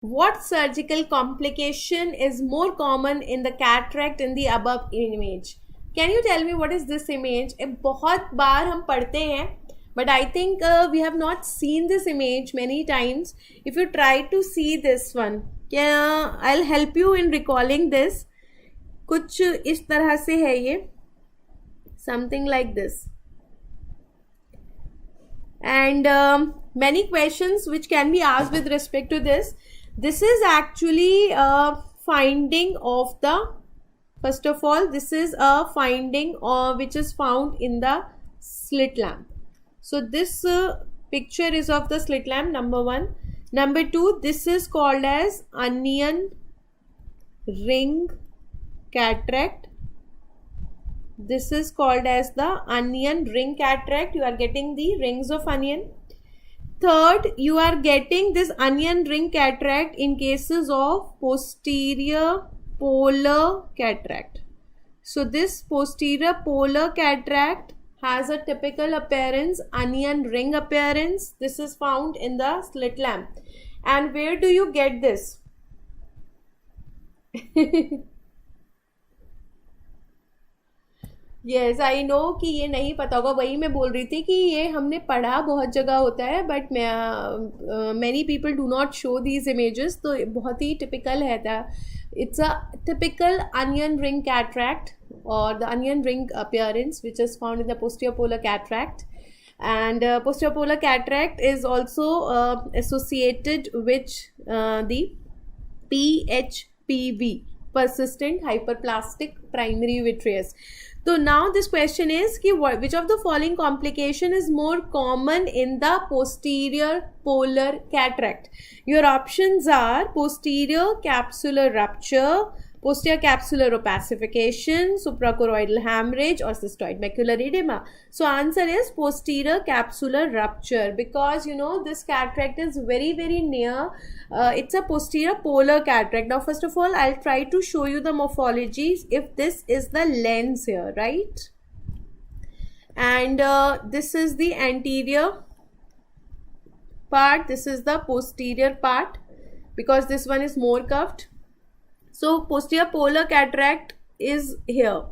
What surgical complication is more common in the cataract in the above image? Can you tell me what is this image? बहुत बार हम पढ़ते हैं, but I think we have not seen this image many times. If you try to see this one, I'll help you in recalling this. कुछ इस तरह से है ये, something like this. And many questions which can be asked with respect to this. This is actually a finding of the, first of all, this is a finding which is found in the slit lamp. So this picture is of the slit lamp, number one. Number two, this is called as onion ring cataract. This is called as the onion ring cataract. You are getting the rings of onion. Third, you are getting this onion ring cataract in cases of posterior polar cataract. So this posterior polar cataract has a typical appearance, onion ring appearance. This is found in the slit lamp. And where do you get this? Yes I know कि ये नहीं पता होगा, वही मैं बोल रही थी कि ये हमने पढ़ा बहुत जगह होता है, but many people do not show these images. तो बहुत ही टिपिकल है था. It's a typical onion ring cataract or the onion ring appearance which is found in the posterior polar cataract. And posterior polar cataract is also associated with the PHPV, persistent hyperplastic primary vitreous. So now this question is कि which of the following complication is more common in the posterior polar cataract? Your options are posterior capsular rupture, posterior capsular opacification, suprachoroidal hemorrhage or cystoid macular edema. So answer is posterior capsular rupture, because you know this cataract is very very near. It's a posterior polar cataract. Now first of all I'll try to show you the morphologies. If this is the lens here, right, and this is the anterior part, this is the posterior part, because this one is more curved. So posterior polar cataract is here.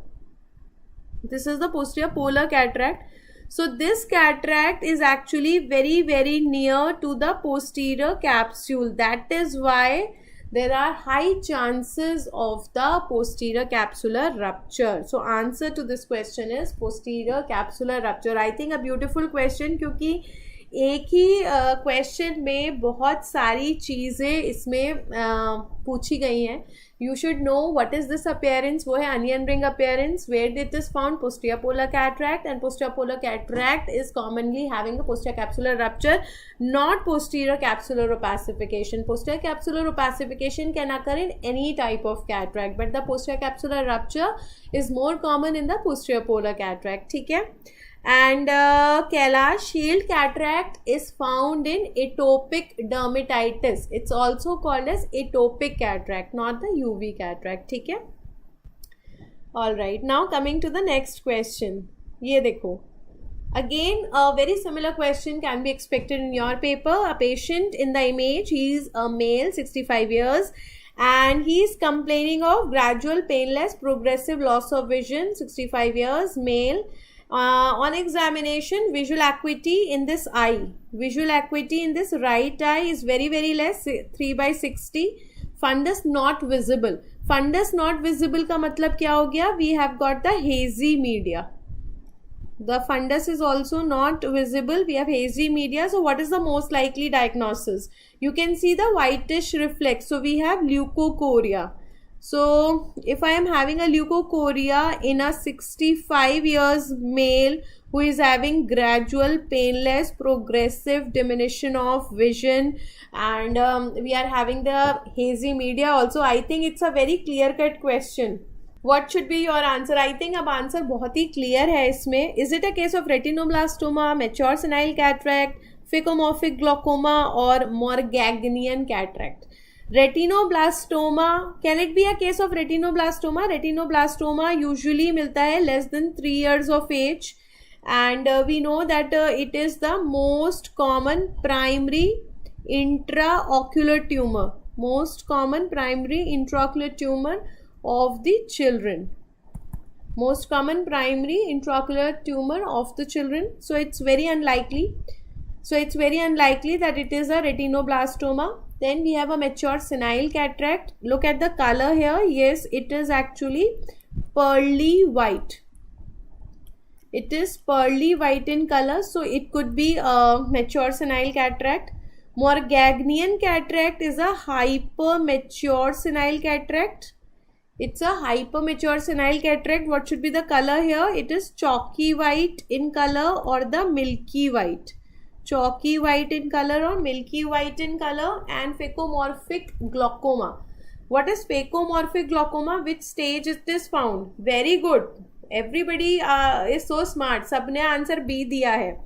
This is the posterior polar cataract. So this cataract is actually very very near to the posterior capsule. That is why there are high chances of the posterior capsular rupture. So answer to this question is posterior capsular rupture. I think a beautiful question, क्योंकि एक ही question में बहुत सारी चीज़ें इसमें पूछी गई हैं. You should know what is this appearance. वो है onion ring appearance. Where it is found? Posterior polar cataract. And posterior polar cataract is commonly having a posterior capsular rupture, not posterior capsular opacification. Posterior capsular opacification can occur in any type of cataract, but the posterior capsular rupture is more common in the posterior polar cataract. ठीक है. And Kailash shield cataract is found in atopic dermatitis. It's also called as atopic cataract, not the UV cataract. ठीक है. All right. Now coming to the next question. ये देखो. Again, a very similar question can be expected in your paper. A patient in the image, he is a male, 65 years, and he is complaining of gradual, painless, progressive loss of vision. 65 years, male. On examination, visual acuity in this right eye is very very less, 3/60. Fundus not visible. Fundus not visible का मतलब क्या हो गया? We have got the hazy media. The fundus is also not visible. We have hazy media. So what is the most likely diagnosis? You can see the whitish reflex. So we have leukocoria. So if I am having a leukocoria in a 65 years male who is having gradual, painless, progressive diminution of vision, and we are having the hazy media also, I think it's a very clear cut question. What should be your answer? I think अब answer बहुत ही clear है इसमें. Is it a case of retinoblastoma, mature senile cataract, phacomorphic glaucoma or Morgagnian cataract? Retinoblastoma, can it be a case of retinoblastoma? Retinoblastoma usually मिलता है less than 3 years of age, and we know that it is the most common primary intraocular tumor. Most common primary intraocular tumor of the children. Most common primary intraocular tumor of the children. So it's very unlikely. So it's very unlikely that it is a retinoblastoma. Then we have a mature senile cataract. Look at the color here. Yes, it is actually pearly white. It is pearly white in color. So it could be a mature senile cataract. Morgagnian cataract is a hypermature senile cataract. It's a hypermature senile cataract. What should be the color here? It is chalky white in color or the milky white. Chalky white in color or milky white in color. And phacomorphic glaucoma. What is phacomorphic glaucoma? Which stage is this found? Very good. Everybody is so smart. सबने answer B दिया है.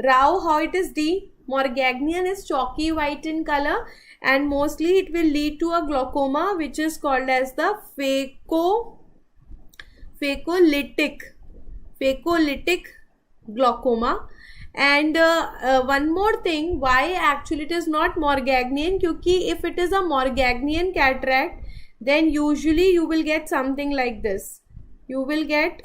Rao, how it is D? Morgagnian is chalky white in color and mostly it will lead to a glaucoma which is called as the phacolytic glaucoma. And one more thing, why actually it is not Morgagnian? Because if it is a Morgagnian cataract, then usually you will get something like this. You will get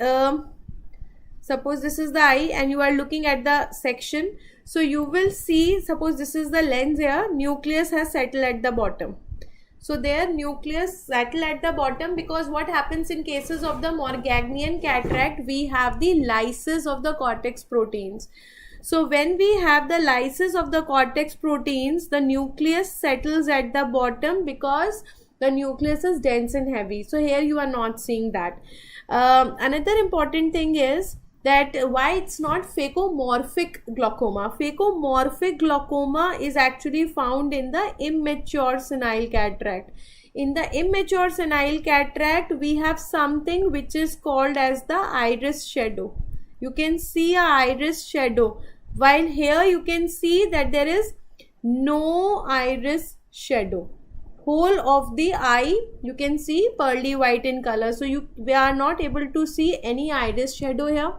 suppose this is the eye and you are looking at the section. So you will see, suppose this is the lens here, nucleus has settled at the bottom. So their nucleus settle at the bottom because what happens in cases of the Morgagnian cataract, we have the lysis of the cortex proteins. So when we have the lysis of the cortex proteins, the nucleus settles at the bottom because the nucleus is dense and heavy. So here you are not seeing that. Another important thing is that why it's not phacomorphic glaucoma. Phacomorphic glaucoma is actually found in the immature senile cataract. In the immature senile cataract, we have something which is called as the iris shadow. You can see a iris shadow, while here you can see that there is no iris shadow. Whole of the eye you can see pearly white in color. So we are not able to see any iris shadow here.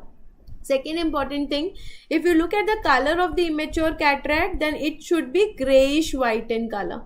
Second important thing, if you look at the color of the immature cataract, then it should be grayish white in color.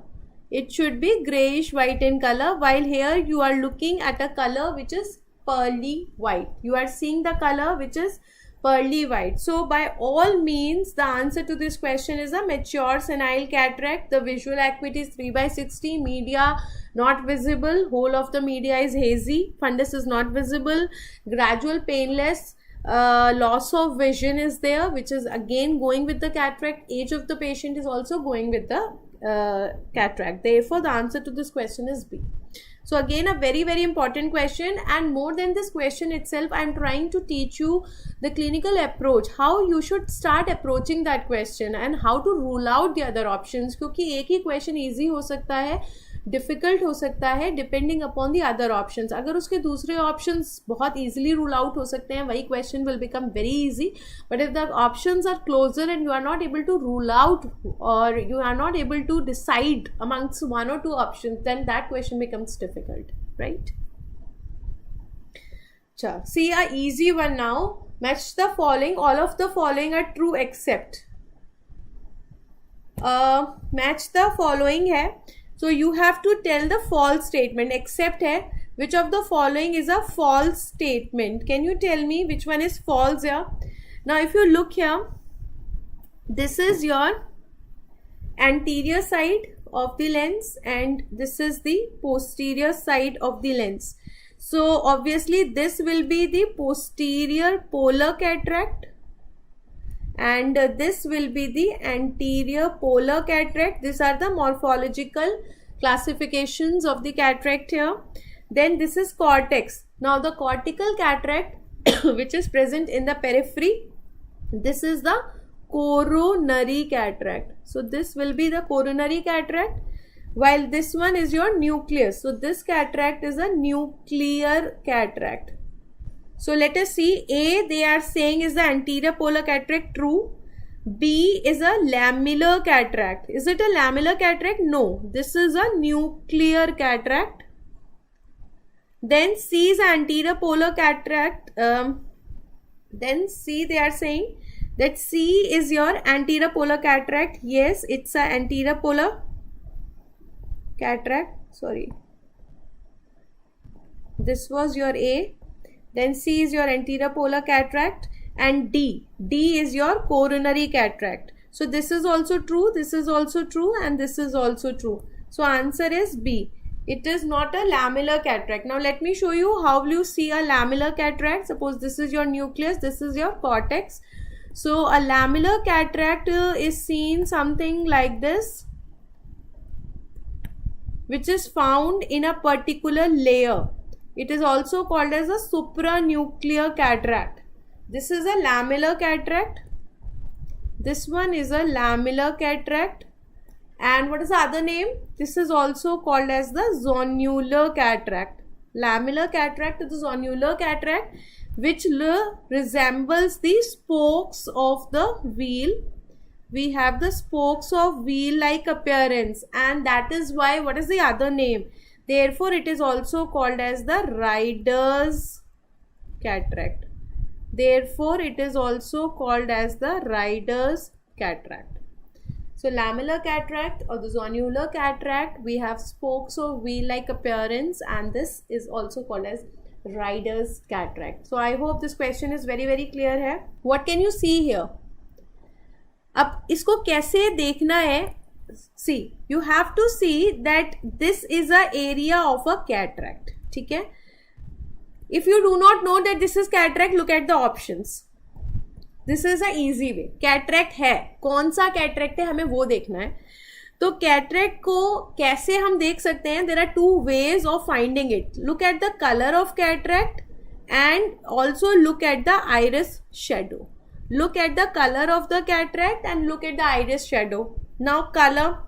It should be grayish white in color, while here you are looking at a color which is pearly white. You are seeing the color which is pearly white. So by all means, the answer to this question is a mature senile cataract. The visual acuity is 3/60, media not visible, whole of the media is hazy, fundus is not visible, gradual painless, loss of vision is there, which is again going with the cataract. Age of the patient is also going with the cataract. Therefore, the answer to this question is B. So again, a very, very important question, and more than this question itself, I am trying to teach you the clinical approach, how you should start approaching that question and how to rule out the other options. क्योंकि एक ही question easy हो सकता है, difficult हो सकता है, depending upon the other options. अगर उसके दूसरे options बहुत easily rule out हो सकते हैं, वही question will become very easy. But if the options are closer and you are not able to rule out or you are not able to decide amongst one or two options, then that question becomes difficult, right? See a easy one now. Match the following. All of the following are true except. Match the following है. So you have to tell the false statement. Except है. Which of the following is a false statement? Can you tell me which one is false here? Now if you look here, this is your anterior side of the lens and this is the posterior side of the lens. So obviously this will be the posterior polar cataract and this will be the anterior polar cataract. These are the morphological classifications of the cataract here. Then this is cortex. Now the cortical cataract which is present in the periphery, this is the coronary cataract. So this will be the coronary cataract, while this one is your nucleus. So this cataract is a nuclear cataract. So let us see. A, they are saying, is the anterior polar cataract. True. B is a lamellar cataract. Is it a lamellar cataract? No. This is a nuclear cataract. Then C is anterior polar cataract. Then C, they are saying that C is your anterior polar cataract. Yes, it's a anterior polar. cataract, sorry, this was your A, then C is your anterior polar cataract, and D is your coronary cataract. So this is also true, this is also true, and this is also true. So answer is B. It is not a lamellar cataract. Now let me show you how will you see a lamellar cataract. Suppose this is your nucleus, this is your cortex. So a lamellar cataract is seen something like this, which is found in a particular layer. It is also called as a supranuclear cataract. This is a lamellar cataract. This one is a lamellar cataract. And what is the other name? This is also called as the zonular cataract. Lamellar cataract is the zonular cataract, which resembles the spokes of the wheel. We have the spokes of wheel-like appearance, and that is why, what is the other name? Therefore, it is also called as the rider's cataract. Therefore, it is also called as the rider's cataract. So, lamellar cataract or the zonular cataract, we have spokes of wheel-like appearance, and this is also called as rider's cataract. So, I hope this question is very, very clear here. What can you see here? अब इसको कैसे देखना है? See, you have to see that this is a area of a cataract. ठीक है? If you do not know that this is cataract, look at the options. This is a easy way. Cataract है, कौन सा cataract है हमें वो देखना है. तो cataract को कैसे हम देख सकते हैं? There are two ways of finding it. Look at the color of cataract and also look at the iris shadow. Look at the color of the cataract and look at the iris shadow. Now color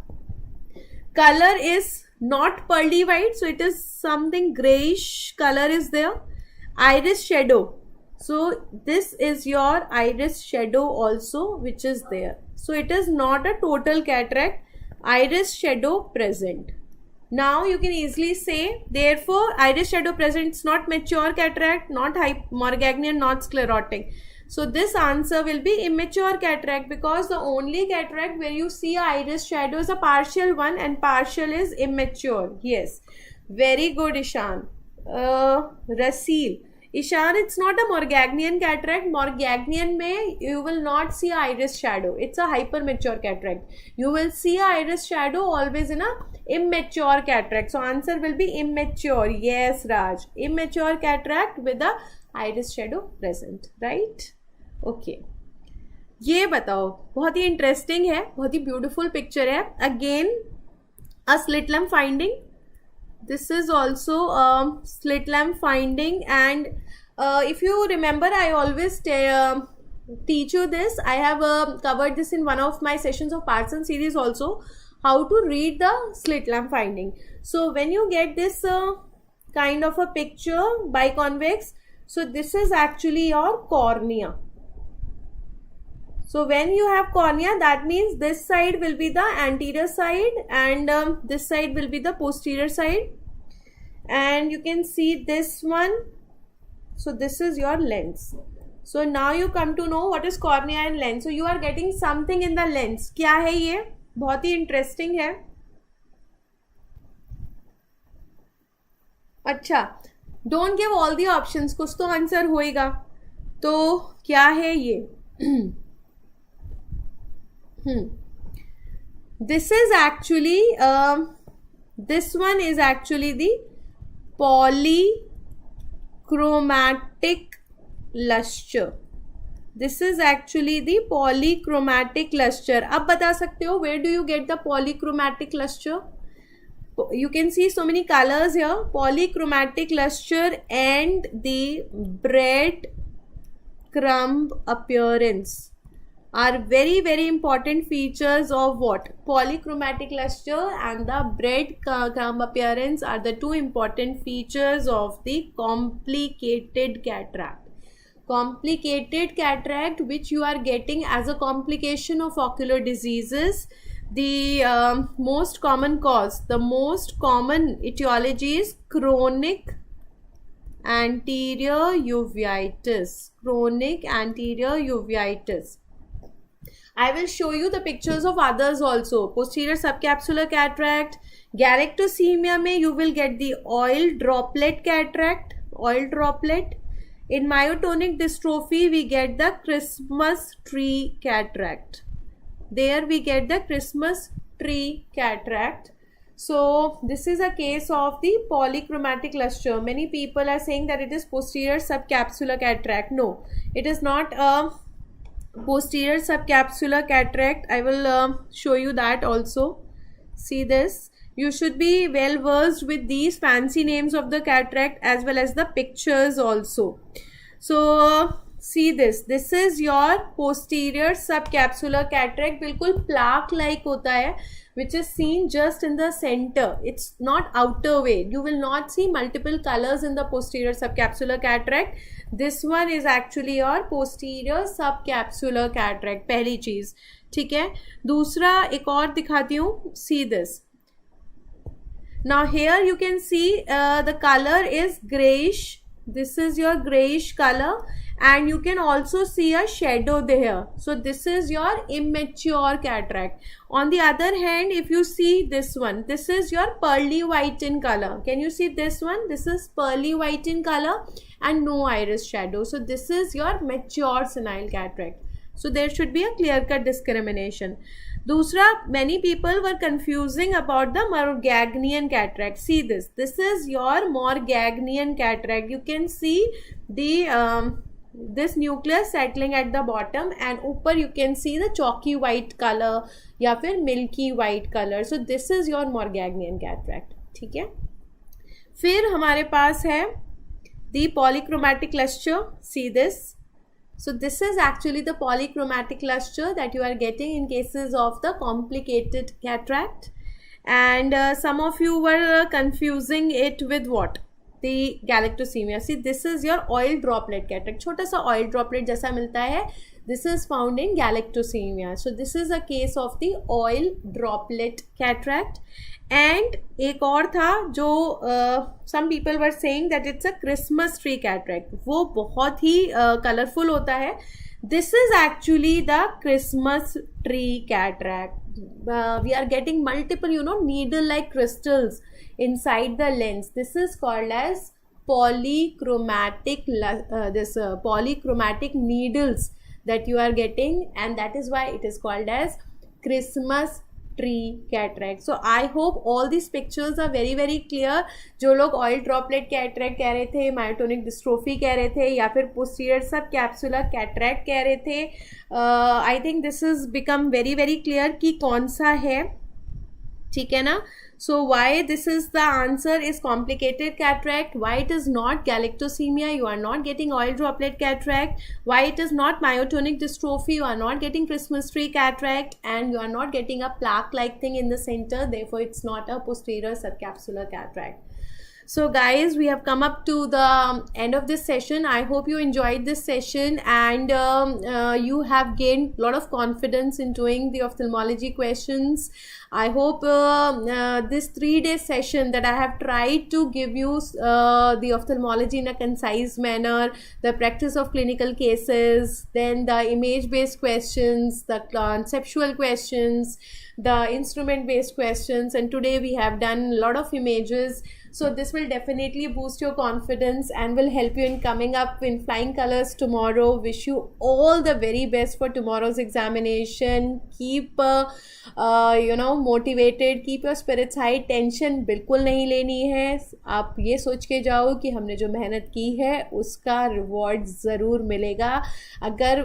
is not pearly white, so it is something grayish color is there. Iris shadow, so this is your iris shadow also, which is there. So it is not a total cataract, iris shadow present. Now you can easily say, therefore iris shadow present is not mature cataract, not Morganian, not sclerotic. So this answer will be immature cataract, because the only cataract where you see iris shadow is a partial one, and partial is immature. Yes, very good, Ishan. Rasil, Ishan, it's not a Morganian cataract. Morganian mein you will not see iris shadow. It's a hypermature cataract. You will see iris shadow always in a immature cataract. So answer will be immature. Yes, Raj, immature cataract with the iris shadow present, right? Okay. ये बताओ, बहुत ही interesting है, बहुत ही beautiful picture है. Again a slit lamp finding. This is also a slit lamp finding, and if you remember, I always teach you this. I have covered this in one of my sessions of Parson series also, how to read the slit lamp finding. So when you get this kind of a picture biconvex, so this is actually your cornea. So when you have cornea, that means this side will be the anterior side and this side will be the posterior side. And you can see this one. So this is your lens. So now you come to know what is cornea and lens. So you are getting something in the lens. क्या है ये? बहुत ही interesting है. अच्छा, don't give all the options. कुछ तो answer होएगा. तो क्या है ये? This is actually this one is actually the polychromatic luster. This is actually the polychromatic luster. अब बता सकते हो, where do you get the polychromatic luster? You can see so many colors here. Polychromatic luster and the breadcrumb appearance are very, very important features of what? Polychromatic luster and the breadcrumb appearance are the two important features of the complicated cataract. Complicated cataract, which you are getting as a complication of ocular diseases. The most common cause, the most common etiology is chronic anterior uveitis. Chronic anterior uveitis. I will show you the pictures of others also. Posterior subcapsular cataract, Galactosemia में you will get the oil droplet cataract, oil droplet. In myotonic dystrophy we get the Christmas tree cataract. There we get the Christmas tree cataract. So this is a case of the polychromatic luster. Many people are saying that it is posterior subcapsular cataract. No, it is not a posterior subcapsular cataract. I will show you that also. See this. You should be well versed with these fancy names of the cataract as well as the pictures also. So see this. This is your posterior subcapsular cataract. बिल्कुल plaque like होता है, which is seen just in the center. It's not outer way. You will not see multiple colors in the posterior subcapsular cataract. This one is actually your posterior subcapsular cataract. पहली चीज, ठीक है. दूसरा एक और दिखाती हूँ. See this. Now here you can see the color is grayish. This is your grayish color, and you can also see a shadow there. So this is your immature cataract. On the other hand, if you see this one, this is your pearly white in color. Can you see this one? This is pearly white in color and no iris shadow. So this is your mature senile cataract. So there should be a clear-cut discrimination. दूसरा, many people were confusing about the Morgagnonian cataract. See this. This is your Morgagnonian cataract. You can see the this nucleus settling at the bottom, and ऊपर you can see the chalky white color या फिर milky white color. So this is your Morgagnonian cataract. ठीक है. फिर हमारे पास है the polychromatic luster. See this. So this is actually the polychromatic luster that you are getting in cases of the complicated cataract, and some of you were confusing it with what? The galactosemia. See, this is your oil droplet cataract. छोटा सा oil droplet जैसा मिलता है. This is found in galactosemia. So this is a case of the oil droplet cataract. And एक और था जो some people were saying that it's a Christmas tree cataract. वो बहुत ही colorful होता है. This is actually the Christmas tree cataract. We are getting multiple, needle-like crystals inside the lens. This is called as polychromatic. Polychromatic needles that you are getting, and that is why it is called as Christmas tree cataract. So I hope all these pictures are very very clear. जो लोग oil droplet cataract कह रहे थे, myotonic dystrophy कह रहे थे, या फिर posterior subcapsular cataract कह रहे थे, I think this has become very very clear कि कौन सा है. ठीक है ना. So why this is the answer is complicated cataract, why it is not galactosemia, you are not getting oil droplet cataract, why it is not myotonic dystrophy, you are not getting Christmas tree cataract, and you are not getting a plaque like thing in the center, therefore it's not a posterior subcapsular cataract. So guys, we have come up to the end of this session. I hope you enjoyed this session, and you have gained a lot of confidence in doing the ophthalmology questions. I hope this 3-day session that I have tried to give you the ophthalmology in a concise manner, the practice of clinical cases, then the image-based questions, the conceptual questions, the instrument-based questions, and today we have done a lot of images. So this will definitely boost your confidence and will help you in coming up in flying colors tomorrow. Wish you all the very best for tomorrow's examination. Keep motivated, keep your spirits high. Tension बिल्कुल नहीं लेनी है. आप ये सोच के जाओ कि हमने जो मेहनत की है उसका रिवॉर्ड ज़रूर मिलेगा. अगर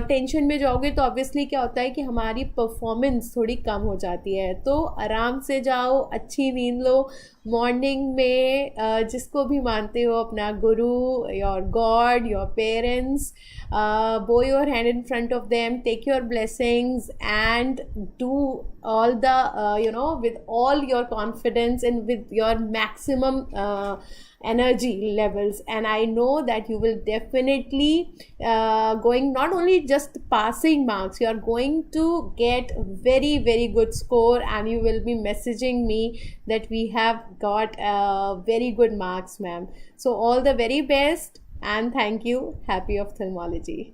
टेंशन में जाओगे तो ऑब्वियसली क्या होता है कि हमारी परफॉर्मेंस थोड़ी कम हो जाती है. तो आराम से जाओ, अच्छी नींद लो. मॉर्निंग में जिसको भी मानते हो, अपना गुरु, your God, your parents, bow your hand in front of them, take your blessings, and do all the with all your confidence and with your maximum energy levels. And I know that you will definitely going not only just passing marks, you are going to get very very good score, and you will be messaging me that we have got very good marks, ma'am. So all the very best, and thank you. Happy ophthalmology.